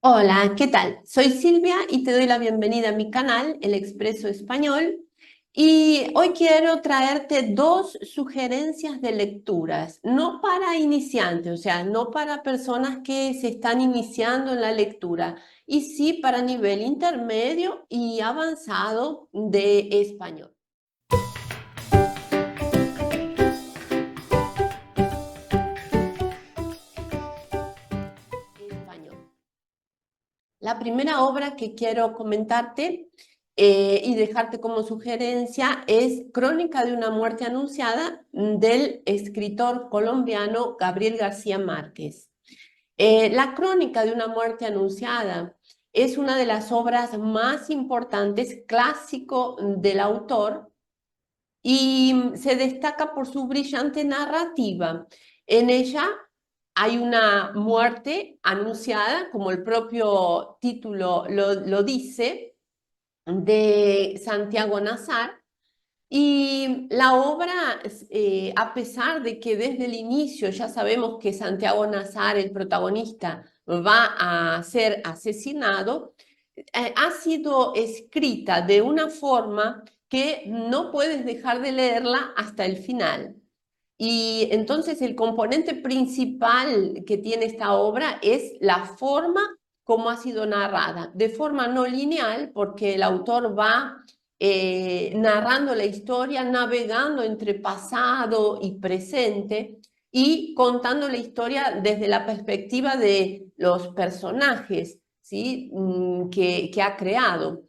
Hola, ¿qué tal? Soy Silvia y te doy la bienvenida a mi canal, El Expreso Español. Y hoy quiero traerte dos sugerencias de lecturas, no para iniciantes, o sea, no para personas que se están iniciando en la lectura, y sí para nivel intermedio y avanzado de español. Español. La primera obra que quiero comentarte y dejarte como sugerencia es Crónica de una muerte anunciada del escritor colombiano Gabriel García Márquez. La Crónica de una muerte anunciada es una de las obras más importantes, clásico del autor, y se destaca por su brillante narrativa. En ella hay una muerte anunciada, como el propio título lo dice, de Santiago Nazar. Y la obra, a pesar de que desde el inicio ya sabemos que Santiago Nazar, el protagonista, va a ser asesinado, ha sido escrita de una forma que no puedes dejar de leerla hasta el final. Y entonces el componente principal que tiene esta obra es la forma como ha sido narrada, de forma no lineal, porque el autor va narrando la historia, navegando entre pasado y presente y contando la historia desde la perspectiva de los personajes, ¿sí? que ha creado.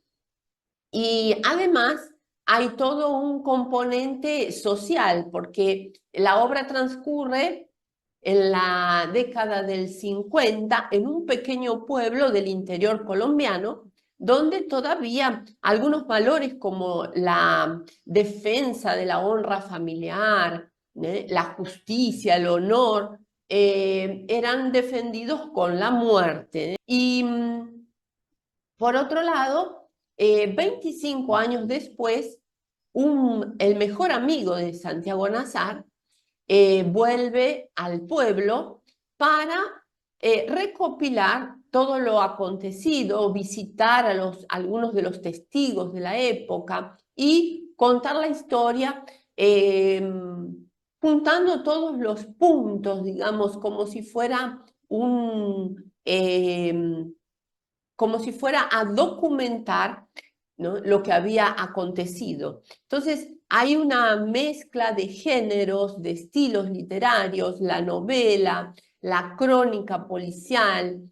Y además hay todo un componente social, porque la obra transcurre en la década del 50 en un pequeño pueblo del interior colombiano, donde todavía algunos valores como la defensa de la honra familiar, la justicia, el honor, eran defendidos con la muerte. Y por otro lado, 25 años después, el mejor amigo de Santiago Nazar vuelve al pueblo para recopilar todo lo acontecido, visitar a algunos de los testigos de la época y contar la historia juntando todos los puntos, digamos, como si fuera a documentar, ¿no?, lo que había acontecido. Entonces, hay una mezcla de géneros, de estilos literarios, la novela, la crónica policial,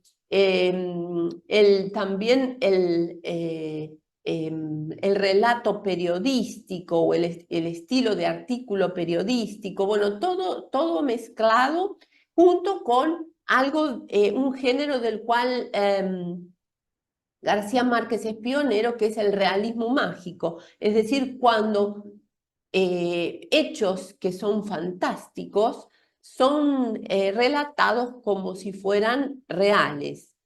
también el relato periodístico o el estilo de artículo periodístico, bueno, todo mezclado junto con algo, un género del cual García Márquez es pionero, que es el realismo mágico, es decir, cuando hechos que son fantásticos son relatados como si fueran reales.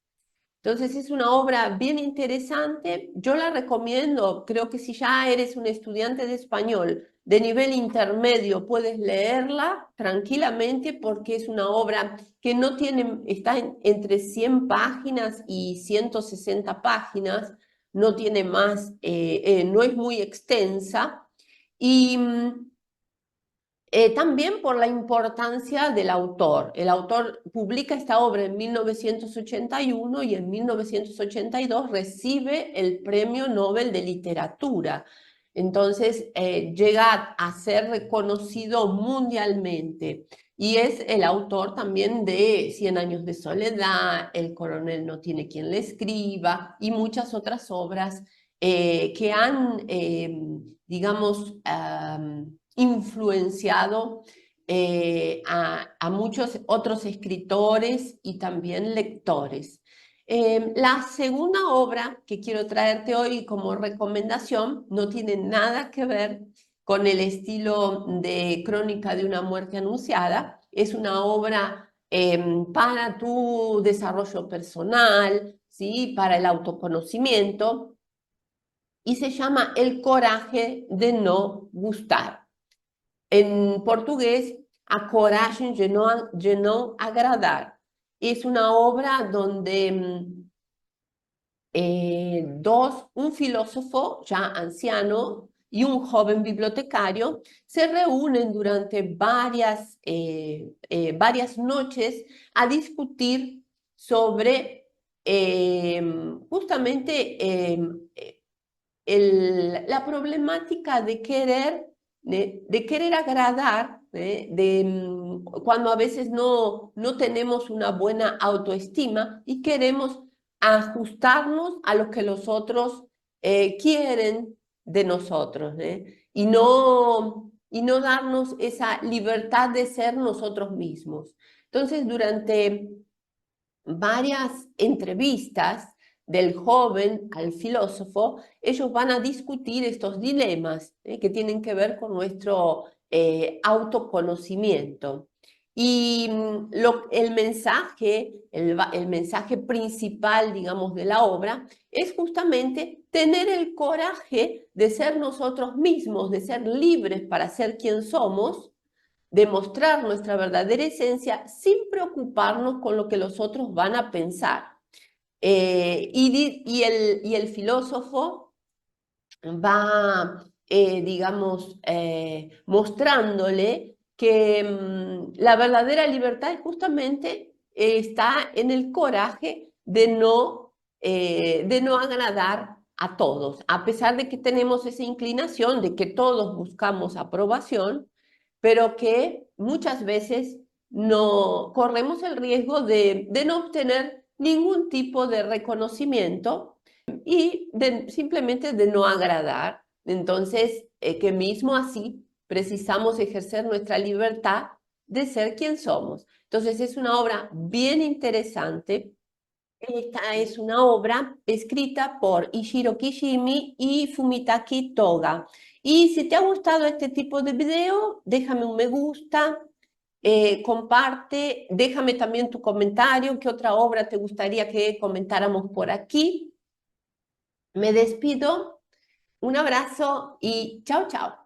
Entonces es una obra bien interesante, yo la recomiendo, creo que si ya eres un estudiante de español de nivel intermedio puedes leerla tranquilamente porque es una obra que no tiene, está entre 100 páginas y 160 páginas, no tiene más, no es muy extensa y también por la importancia del autor. El autor publica esta obra en 1981 y en 1982 recibe el Premio Nobel de Literatura. Entonces llega a ser reconocido mundialmente y es el autor también de Cien años de soledad, El coronel no tiene quien le escriba y muchas otras obras que han, digamos, influenciado a muchos otros escritores y también lectores. La segunda obra que quiero traerte hoy como recomendación no tiene nada que ver con el estilo de Crónica de una muerte anunciada. Es una obra para tu desarrollo personal, ¿sí?, para el autoconocimiento, y se llama El coraje de no gustar. En portugués, A coragem de não agradar. Es una obra donde un filósofo ya anciano y un joven bibliotecario se reúnen durante varias noches a discutir sobre justamente la problemática de querer agradar, cuando a veces no tenemos una buena autoestima y queremos ajustarnos a lo que los otros quieren de nosotros, y no darnos esa libertad de ser nosotros mismos. Entonces, durante varias entrevistas del joven al filósofo, ellos van a discutir estos dilemas que tienen que ver con nuestro autoconocimiento. Y el mensaje principal, digamos, de la obra es justamente tener el coraje de ser nosotros mismos, de ser libres para ser quien somos, demostrar nuestra verdadera esencia sin preocuparnos con lo que los otros van a pensar. Y el filósofo va, digamos, mostrándole que la verdadera libertad justamente está en el coraje de no agradar a todos, a pesar de que tenemos esa inclinación de que todos buscamos aprobación, pero que muchas veces no corremos el riesgo de no obtener ningún tipo de reconocimiento y simplemente de no agradar. Entonces, que mismo así precisamos ejercer nuestra libertad de ser quien somos. Entonces, es una obra bien interesante. Esta es una obra escrita por Ishiro Kishimi y Fumitaki Toga. Y si te ha gustado este tipo de video, déjame un me gusta, comparte, déjame también tu comentario, qué otra obra te gustaría que comentáramos por aquí. Me despido, un abrazo y chao, chao.